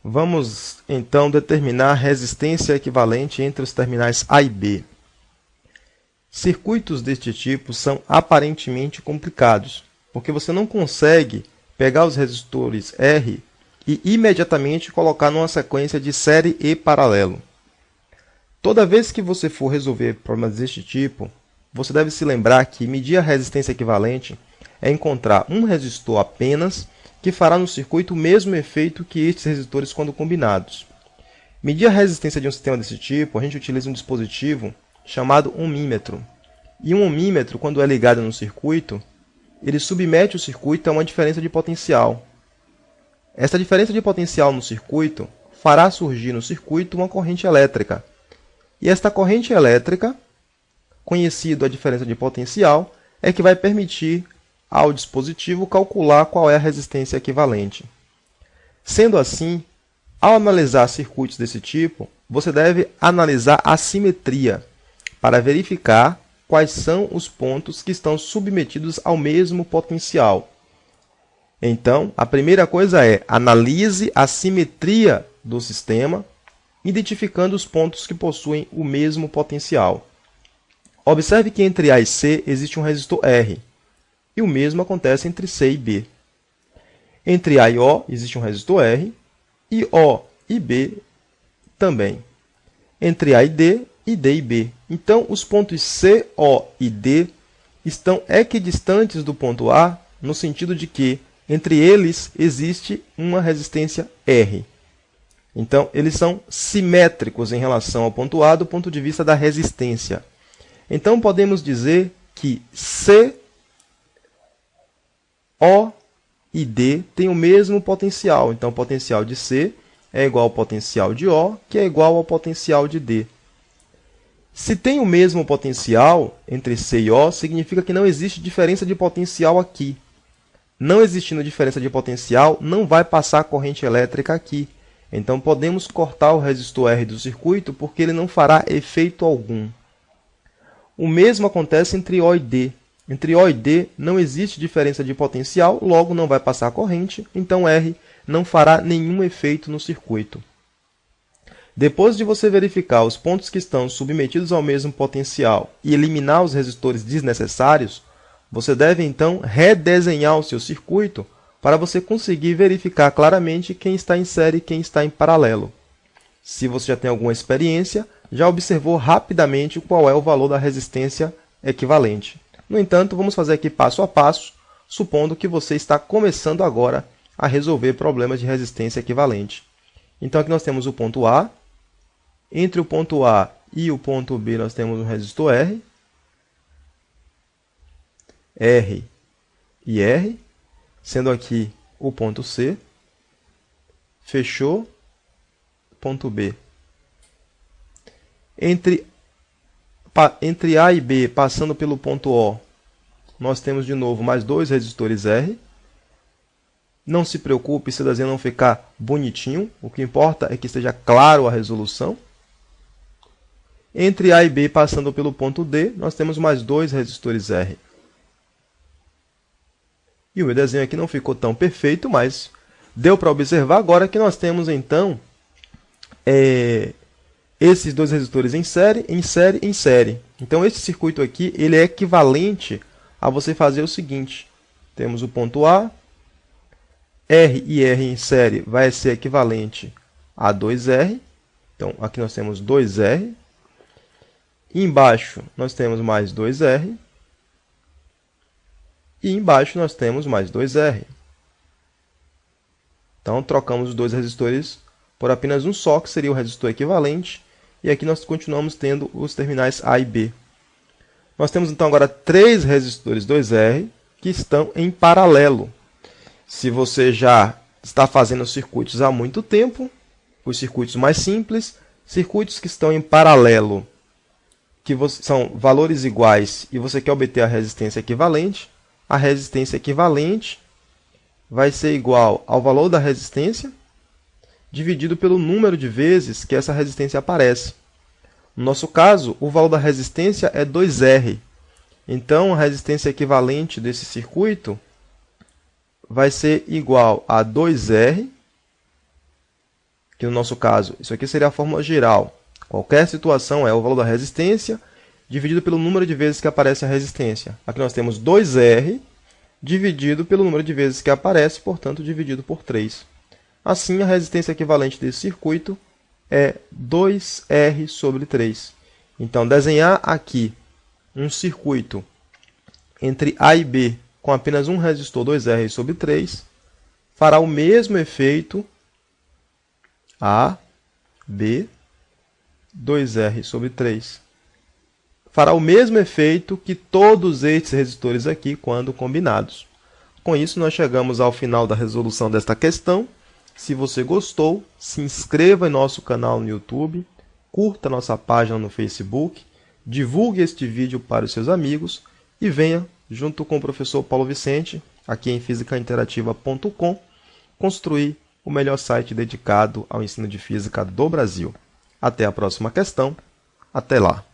Vamos então determinar a resistência equivalente entre os terminais A e B. Circuitos deste tipo são aparentemente complicados, porque você não consegue pegar os resistores R e imediatamente colocar numa sequência de série e paralelo. Toda vez que você for resolver problemas deste tipo, você deve se lembrar que medir a resistência equivalente é encontrar um resistor apenas que fará no circuito o mesmo efeito que estes resistores quando combinados. Medir a resistência de um sistema desse tipo, a gente utiliza um dispositivo chamado ohmímetro. E um ohmímetro, quando é ligado no circuito, ele submete o circuito a uma diferença de potencial. Essa diferença de potencial no circuito fará surgir no circuito uma corrente elétrica. E esta corrente elétrica, conhecida a diferença de potencial, é que vai permitir ao dispositivo calcular qual é a resistência equivalente. Sendo assim, ao analisar circuitos desse tipo, você deve analisar a simetria para verificar quais são os pontos que estão submetidos ao mesmo potencial. Então, a primeira coisa é analise a simetria do sistema, identificando os pontos que possuem o mesmo potencial. Observe que entre A e C existe um resistor R, e o mesmo acontece entre C e B. Entre A e O existe um resistor R, e O e B também. Entre A e D e B. Então, os pontos C, O e D estão equidistantes do ponto A, no sentido de que entre eles existe uma resistência R. Então, eles são simétricos em relação ao ponto A do ponto de vista da resistência. Então, podemos dizer que C, O e D têm o mesmo potencial. Então, o potencial de C é igual ao potencial de O, que é igual ao potencial de D. Se tem o mesmo potencial entre C e O, significa que não existe diferença de potencial aqui. Não existindo diferença de potencial, não vai passar corrente elétrica aqui. Então, podemos cortar o resistor R do circuito porque ele não fará efeito algum. O mesmo acontece entre O e D. Entre O e D não existe diferença de potencial, logo não vai passar corrente, então R não fará nenhum efeito no circuito. Depois de você verificar os pontos que estão submetidos ao mesmo potencial e eliminar os resistores desnecessários, você deve então redesenhar o seu circuito para você conseguir verificar claramente quem está em série e quem está em paralelo. Se você já tem alguma experiência, já observou rapidamente qual é o valor da resistência equivalente. No entanto, vamos fazer aqui passo a passo, supondo que você está começando agora a resolver problemas de resistência equivalente. Então, aqui nós temos o ponto A. Entre o ponto A e o ponto B, nós temos um resistor R. R e R, sendo aqui o ponto C. Fechou. Ponto B. Entre A e B, passando pelo ponto O, nós temos de novo mais dois resistores R. Não se preocupe se o desenho não ficar bonitinho, o que importa é que esteja claro a resolução. Entre A e B, passando pelo ponto D, nós temos mais dois resistores R. E o meu desenho aqui não ficou tão perfeito, mas deu para observar agora que nós temos então esses dois resistores em série, em série, em série. Então, esse circuito aqui ele é equivalente a você fazer o seguinte. Temos o ponto A, R e R em série vai ser equivalente a 2R. Então, aqui nós temos 2R. Embaixo nós temos mais 2R. E embaixo nós temos mais 2R. Então, trocamos os dois resistores por apenas um só, que seria o resistor equivalente. E aqui nós continuamos tendo os terminais A e B. Nós temos então agora três resistores 2R que estão em paralelo. Se você já está fazendo circuitos há muito tempo, os circuitos mais simples, circuitos que estão em paralelo, que são valores iguais e você quer obter a resistência equivalente, a resistência equivalente vai ser igual ao valor da resistência dividido pelo número de vezes que essa resistência aparece. No nosso caso, o valor da resistência é 2R. Então, a resistência equivalente desse circuito vai ser igual a 2R que no nosso caso, isso aqui seria a fórmula geral. Qualquer situação é o valor da resistência dividido pelo número de vezes que aparece a resistência. Aqui nós temos 2R dividido pelo número de vezes que aparece, portanto, dividido por 3. Assim, a resistência equivalente desse circuito é 2R sobre 3. Então, desenhar aqui um circuito entre A e B com apenas um resistor 2R sobre 3 fará o mesmo efeito A, B, 2R sobre 3. Fará o mesmo efeito que todos estes resistores aqui quando combinados. Com isso, nós chegamos ao final da resolução desta questão. Se você gostou, se inscreva em nosso canal no YouTube, curta nossa página no Facebook, divulgue este vídeo para os seus amigos e venha, junto com o professor Paulo Vicente, aqui em fisicainterativa.com, construir o melhor site dedicado ao ensino de física do Brasil. Até a próxima questão. Até lá!